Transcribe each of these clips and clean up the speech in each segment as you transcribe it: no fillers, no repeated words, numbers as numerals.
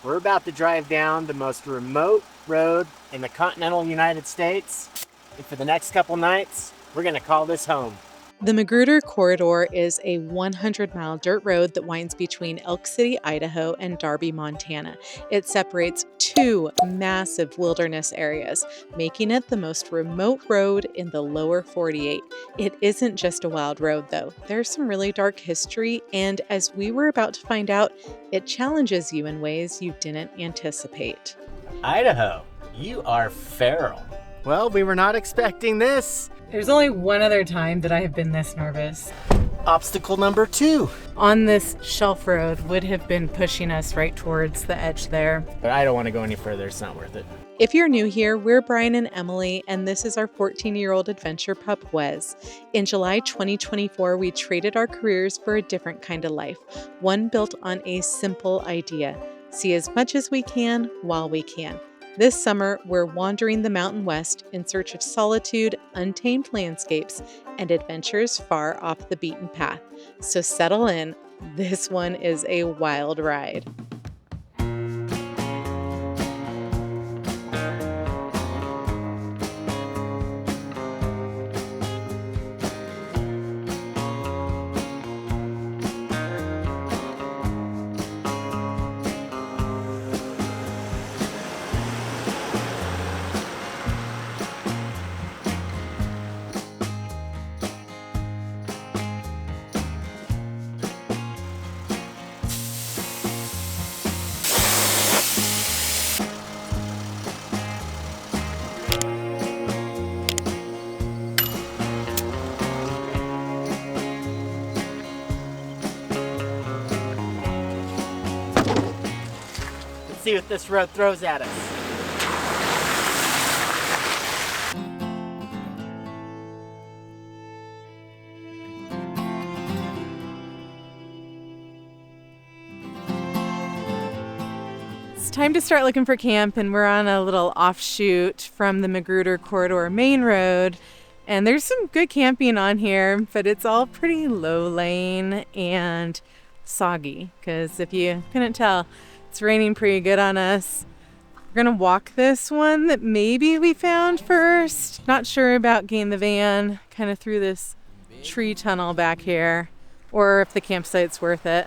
We're about to drive down the most remote road in the continental United States. And for the next couple nights, we're going to call this home. The Magruder Corridor is a 100-mile dirt road that winds between Elk City, Idaho, and Darby, Montana. It separates two massive wilderness areas, making it the most remote road in the lower 48. It isn't just a wild road, though. There's some really dark history, and as we were about to find out, it challenges you in ways you didn't anticipate. Idaho, you are feral. Well, we were not expecting this. There's only one other time that I have been this nervous. Obstacle number 2. On this shelf road would have been pushing us right towards the edge there. But I don't want to go any further. It's not worth it. If you're new here, we're Brian and Emily, and this is our 14-year-old adventure pup, Wes. In July 2024, we traded our careers for a different kind of life, one built on a simple idea: see as much as we can while we can. This summer, we're wandering the Mountain West in search of solitude, untamed landscapes, and adventures far off the beaten path. So settle in. This one is a wild ride. See what this road throws at us. It's time to start looking for camp, and we're on a little offshoot from the Magruder Corridor main road. And there's some good camping on here, but it's all pretty low-laying and soggy, because if you couldn't tell, it's raining pretty good on us. We're gonna walk this one that maybe we found first. Not sure about getting the van kind of through this tree tunnel back here, or if the campsite's worth it.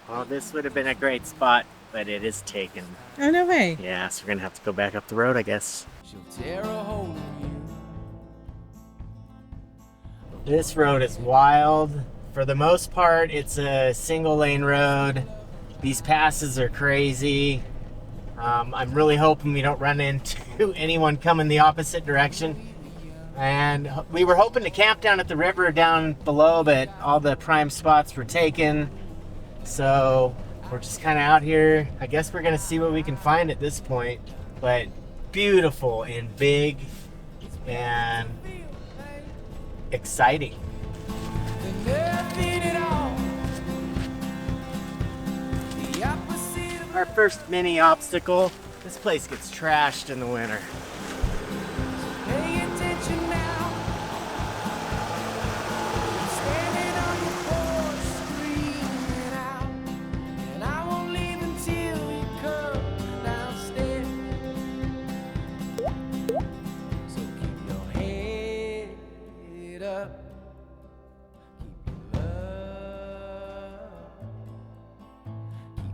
Well, this would have been a great spot, but it is taken. Oh, no way. Yeah, so we're gonna have to go back up the road, I guess. This road is wild. For the most part, it's a single lane road. These passes are crazy. I'm really hoping we don't run into anyone coming the opposite direction. And we were hoping to camp down at the river down below, but all the prime spots were taken. So we're just kind of out here. I guess we're gonna see what we can find at this point. But beautiful and big and exciting. Our first mini obstacle. This place gets trashed in the winter. Pay attention now. Standing on your porch, screaming out, and I won't leave until you come downstairs. So keep your head up. Keep your love.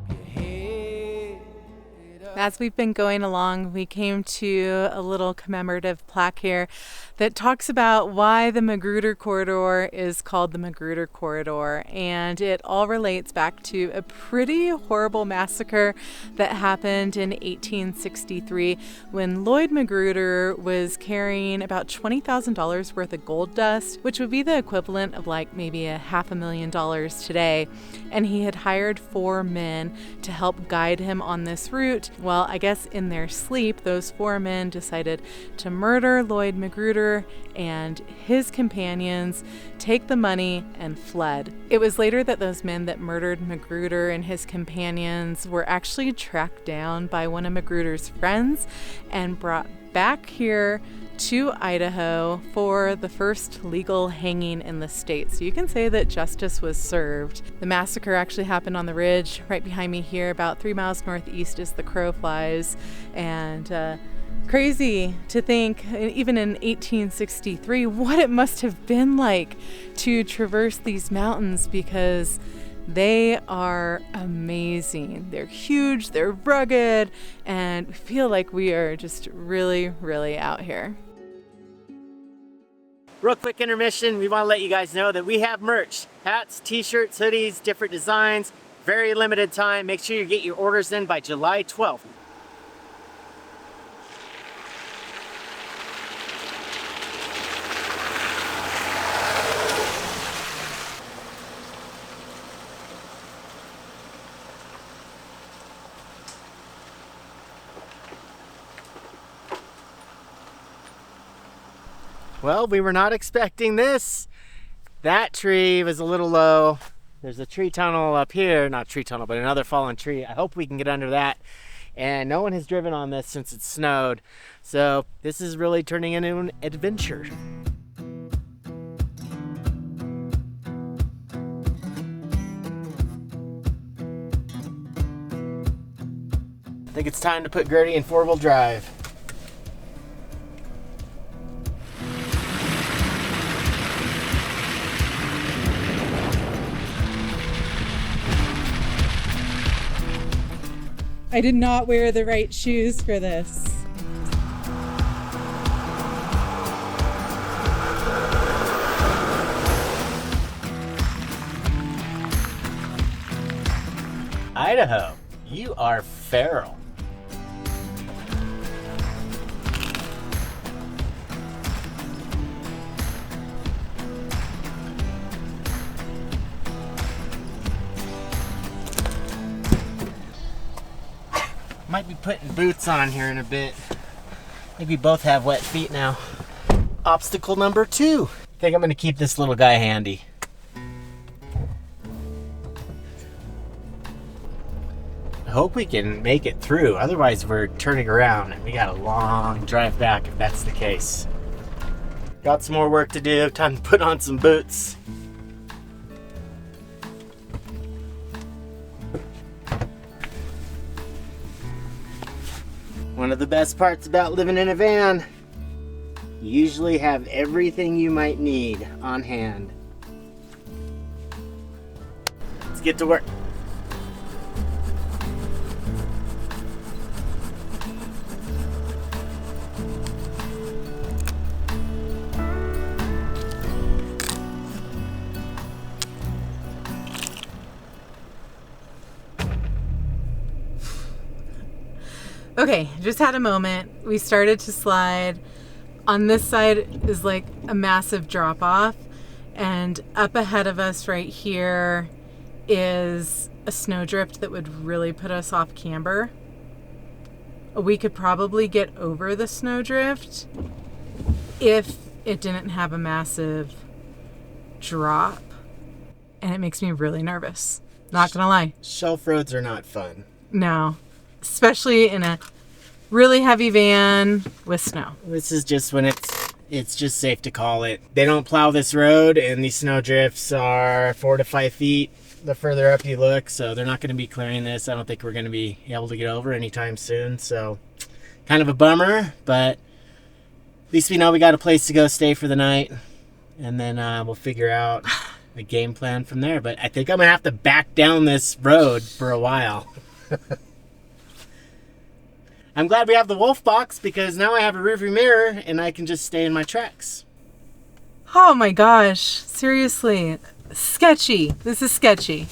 Keep your head up. As we've been going along, we came to a little commemorative plaque here that talks about why the Magruder Corridor is called the Magruder Corridor, and it all relates back to a pretty horrible massacre that happened in 1863 when Lloyd Magruder was carrying about $20,000 worth of gold dust, which would be the equivalent of like maybe $500,000 today, and he had hired 4 men to help guide him on this route. Well, I guess in their sleep, those 4 men decided to murder Lloyd Magruder and his companions, take the money, and fled. It was later that those men that murdered Magruder and his companions were actually tracked down by one of Magruder's friends and brought back here to Idaho for the first legal hanging in the state. So you can say that justice was served. The massacre actually happened on the ridge right behind me here, about 3 miles northeast as the crow flies. And crazy to think, even in 1863, what it must have been like to traverse these mountains, because they are amazing. They're huge, they're rugged, and we feel like we are just really, really out here. Real quick intermission, we want to let you guys know that we have merch. Hats, t-shirts, hoodies, different designs, very limited time. Make sure you get your orders in by July 12th. Well, we were not expecting this. That tree was a little low. There's a tree tunnel up here, not tree tunnel, but another fallen tree. I hope we can get under that. And no one has driven on this since it snowed. So this is really turning into an adventure. I think it's time to put Gertie in 4-wheel drive. I did not wear the right shoes for this. Idaho, you are feral. Might be putting boots on here in a bit. I think we both have wet feet now. Obstacle number 2. I think I'm gonna keep this little guy handy. I hope we can make it through. Otherwise we're turning around and we got a long drive back if that's the case. Got some more work to do. Time to put on some boots. One of the best parts about living in a van, you usually have everything you might need on hand. Let's get to work. Okay, just had a moment. We started to slide. On this side is like a massive drop off, and up ahead of us right here is a snowdrift that would really put us off camber. We could probably get over the snowdrift if it didn't have a massive drop, and it makes me really nervous. Not gonna lie. Shelf roads are not fun. No. Especially in a really heavy van with snow. This is just when it's just safe to call it. They don't plow this road, and these snow drifts are 4 to 5 feet the further up you look, so they're not going to be clearing this. I don't think we're going to be able to get over anytime soon, so kind of a bummer, but at least we know we got a place to go stay for the night, and then we'll figure out a game plan from there. But I think I'm going to have to back down this road for a while. I'm glad we have the Wolfbox, because now I have a rearview mirror and I can just stay in my tracks. Oh my gosh, seriously. Sketchy. This is sketchy.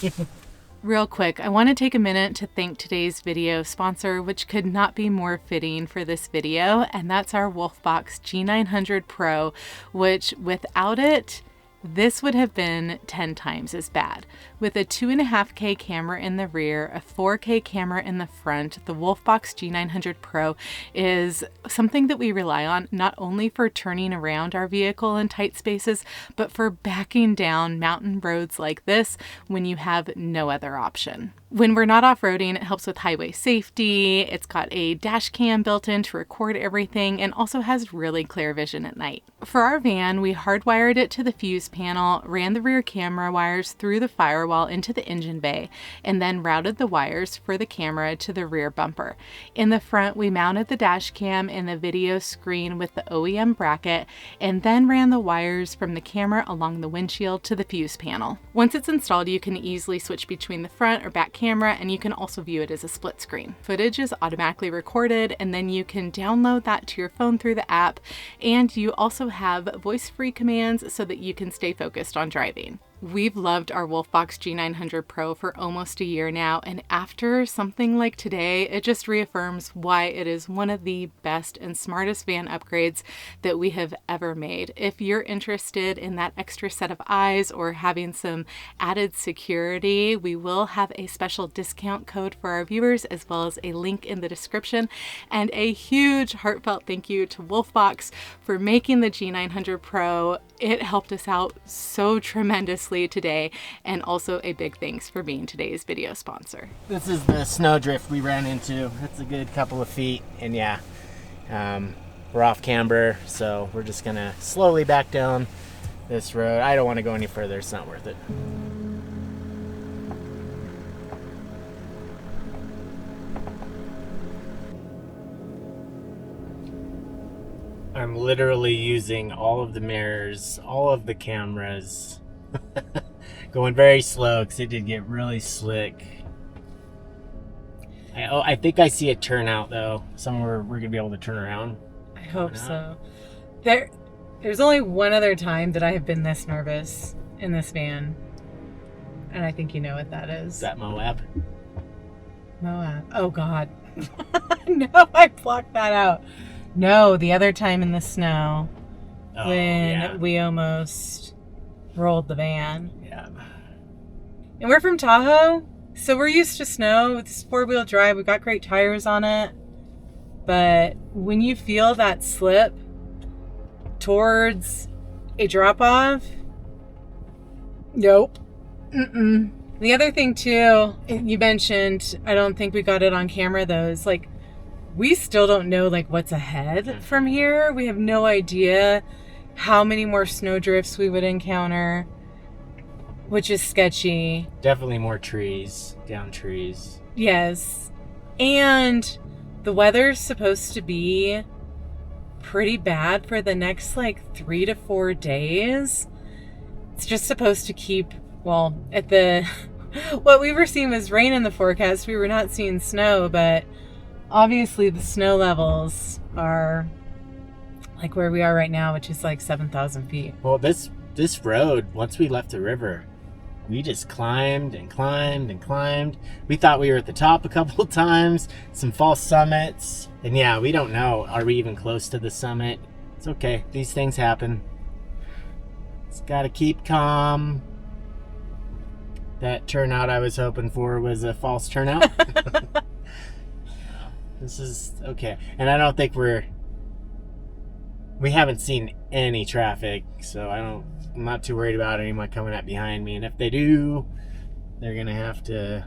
Real quick, I want to take a minute to thank today's video sponsor, which could not be more fitting for this video, and that's our Wolfbox G900 Pro, which without it, this would have been 10 times as bad. With a 2.5K camera in the rear, a 4K camera in the front, the Wolfbox G900 Pro is something that we rely on not only for turning around our vehicle in tight spaces, but for backing down mountain roads like this when you have no other option. When we're not off-roading, it helps with highway safety. It's got a dash cam built in to record everything and also has really clear vision at night. For our van, we hardwired it to the fuse panel, ran the rear camera wires through the firewall into the engine bay, and then routed the wires for the camera to the rear bumper. In the front, we mounted the dash cam and the video screen with the OEM bracket, and then ran the wires from the camera along the windshield to the fuse panel. Once it's installed, you can easily switch between the front or back camera, and you can also view it as a split screen. Footage is automatically recorded, and then you can download that to your phone through the app, and you also have voice-free commands so that you can stay focused on driving. We've loved our Wolfbox G900 Pro for almost a year now, and after something like today, it just reaffirms why it is one of the best and smartest van upgrades that we have ever made. If you're interested in that extra set of eyes or having some added security, we will have a special discount code for our viewers, as well as a link in the description. And a huge heartfelt thank you to Wolfbox for making the G900 Pro. It helped us out so tremendously today, and also a big thanks for being today's video sponsor. This is the snowdrift we ran into. It's a good couple of feet, and yeah, we're off camber, so we're just gonna slowly back down this road. I don't want to go any further. It's not worth it. I'm literally using all of the mirrors, all of the cameras. Going very slow because it did get really slick. I think I see a turnout though. Somewhere we're gonna be able to turn around. I hope so. There's only one other time that I have been this nervous in this van, and I think you know what that is. Is that Moab? Moab. Oh God. No, I blocked that out. No, the other time in the snow when we almost rolled the van. Yeah. And we're from Tahoe, so we're used to snow. It's 4-wheel drive. We've got great tires on it. But when you feel that slip towards a drop-off, nope. Mm-mm. The other thing, too, you mentioned, I don't think we got it on camera, though, is like, we still don't know like what's ahead from here. We have no idea how many more snowdrifts we would encounter, which is sketchy. Definitely more trees, down trees. Yes. And the weather's supposed to be pretty bad for the next like 3 to 4 days. It's just supposed to keep, well, at the, what we were seeing was rain in the forecast. We were not seeing snow, but obviously the snow levels are like where we are right now, which is like 7,000 feet. Well, this road, once we left the river, we just climbed and climbed and climbed. We thought we were at the top a couple of times, some false summits. And yeah, we don't know. Are we even close to the summit? It's okay. These things happen. It's got to keep calm. That turnout I was hoping for was a false turnout. This is okay. And I don't think we haven't seen any traffic, so I'm not too worried about anyone coming up behind me. And if they do, they're gonna have to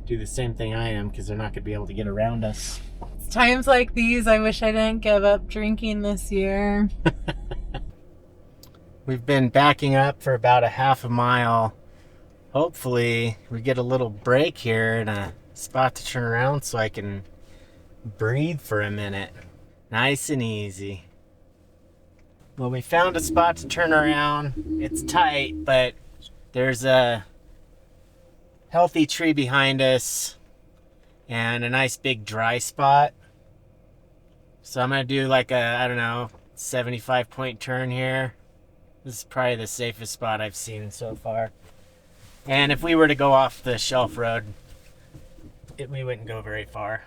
do the same thing I am, because they're not gonna be able to get around us. It's times like these I wish I didn't give up drinking this year. We've been backing up for about a half a mile. Hopefully we get a little break here and a spot to turn around so I can breathe for a minute. Nice and easy. Well, we found a spot to turn around. It's tight, but there's a healthy tree behind us and a nice big dry spot. So I'm gonna do like a, I don't know, 75-point turn here. This is probably the safest spot I've seen so far. And if we were to go off the shelf road, we wouldn't go very far.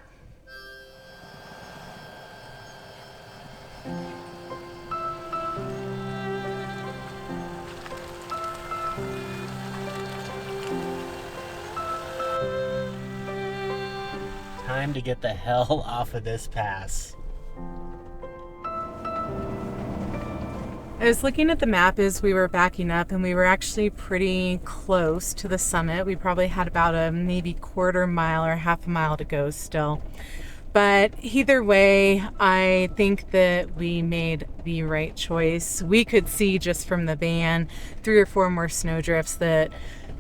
Time to get the hell off of this pass. I was looking at the map as we were backing up, and we were actually pretty close to the summit. We probably had about a maybe quarter mile or half a mile to go still. But either way, I think that we made the right choice. We could see just from the van 3 or 4 more snowdrifts that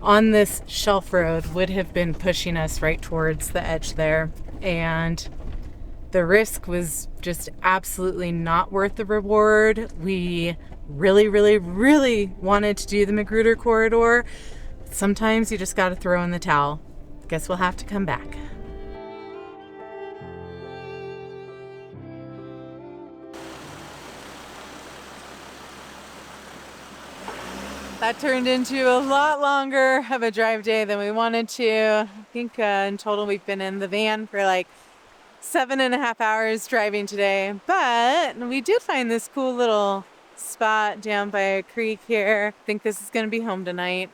on this shelf road would have been pushing us right towards the edge there. And the risk was just absolutely not worth the reward. We really, really, really wanted to do the Magruder Corridor. Sometimes you just got to throw in the towel. Guess we'll have to come back. That turned into a lot longer of a drive day than we wanted to. I think in total we've been in the van for like 7.5 hours driving today, but we did find this cool little spot down by a creek here. I think this is going to be home tonight.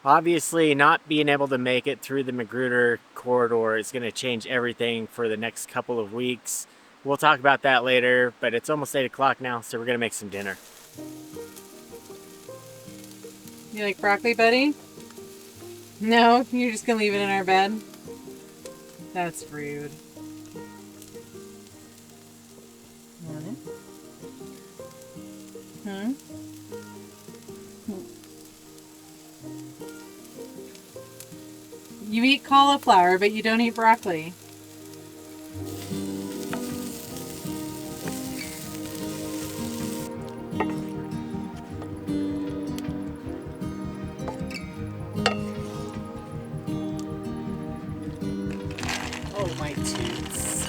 Obviously, not being able to make it through the Magruder Corridor is going to change everything for the next couple of weeks. We'll talk about that later, but it's almost 8 o'clock now, so we're going to make some dinner. You like broccoli, buddy? No, you're just going to leave it in our bed? That's rude. Hmm? You eat cauliflower, but you don't eat broccoli. Oh, my toots.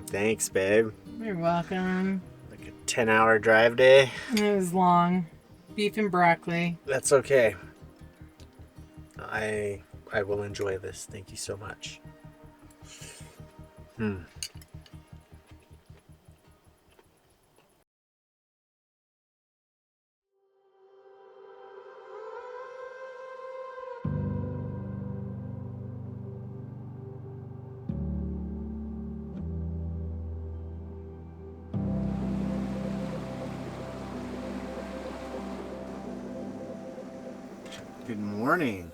Thanks, babe. You're welcome. Like a 10-hour drive day. It was long. Beef and broccoli. That's okay. I will enjoy this. Thank you so much. Good morning.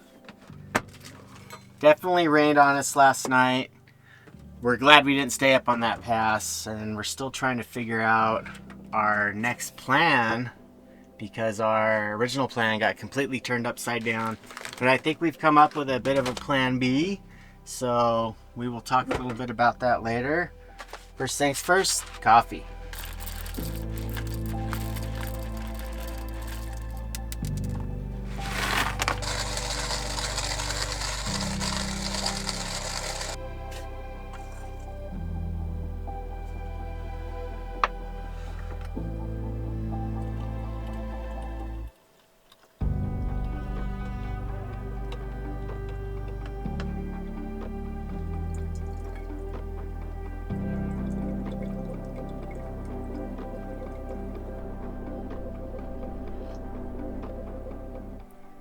Definitely rained on us last night. We're glad we didn't stay up on that pass, and we're still trying to figure out our next plan because our original plan got completely turned upside down. But I think we've come up with a bit of a plan B, so we will talk a little bit about that later. First things first, coffee.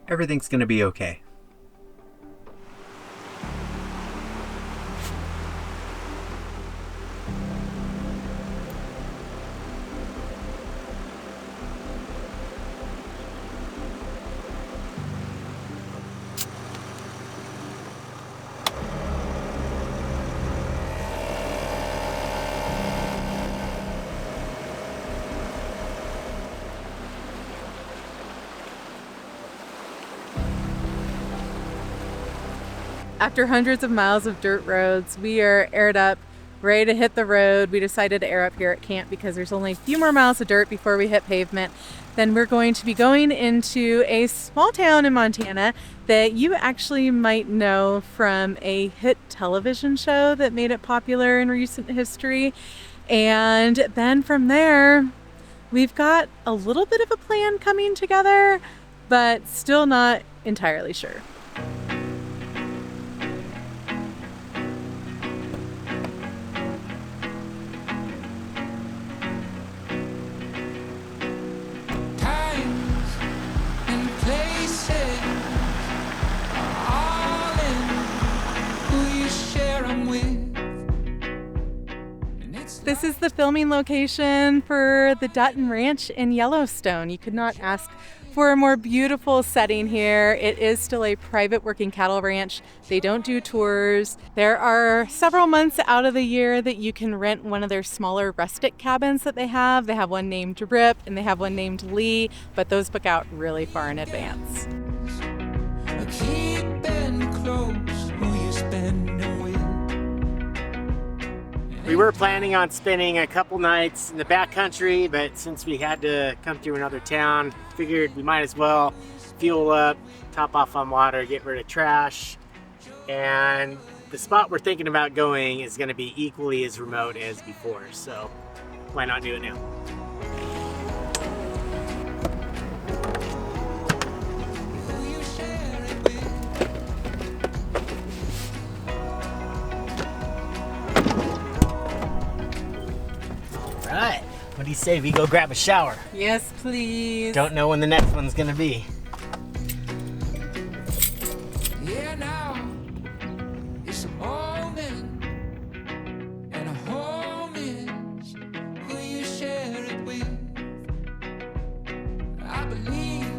Everything's gonna be okay. After hundreds of miles of dirt roads, we are aired up, ready to hit the road. We decided to air up here at camp because there's only a few more miles of dirt before we hit pavement. Then we're going to be going into a small town in Montana that you actually might know from a hit television show that made it popular in recent history. And then from there, we've got a little bit of a plan coming together, but still not entirely sure. This is the filming location for the Dutton Ranch in Yellowstone. You could not ask for a more beautiful setting here. It is still a private working cattle ranch. They don't do tours. There are several months out of the year that you can rent one of their smaller rustic cabins that they have. They have one named Rip and they have one named Lee, but those book out really far in advance. Keeping close who you spending with. We were planning on spending a couple nights in the backcountry, but since we had to come through another town, figured we might as well fuel up, top off on water, get rid of trash. And the spot we're thinking about going is going to be equally as remote as before, so why not do it now? Alright, what do you say we go grab a shower? Yes, please. Don't know when the next one's gonna be. Yeah, now it's a moment, and a home is who you share it with. I believe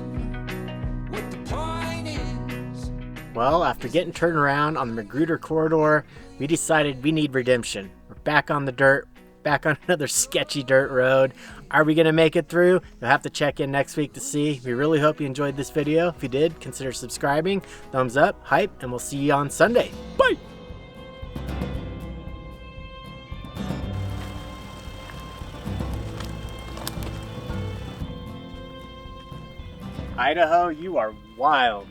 what the point is. Well, after getting turned around on the Magruder Corridor, we decided we need redemption. We're back on the dirt, back on another sketchy dirt road. Are we gonna make it through? You'll have to check in next week to see. We really hope you enjoyed this video. If you did, consider subscribing, thumbs up, hype, and we'll see you on Sunday. Bye! Idaho, you are wild.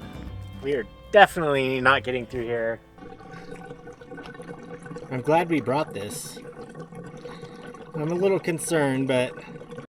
We are definitely not getting through here. I'm glad we brought this. I'm a little concerned, but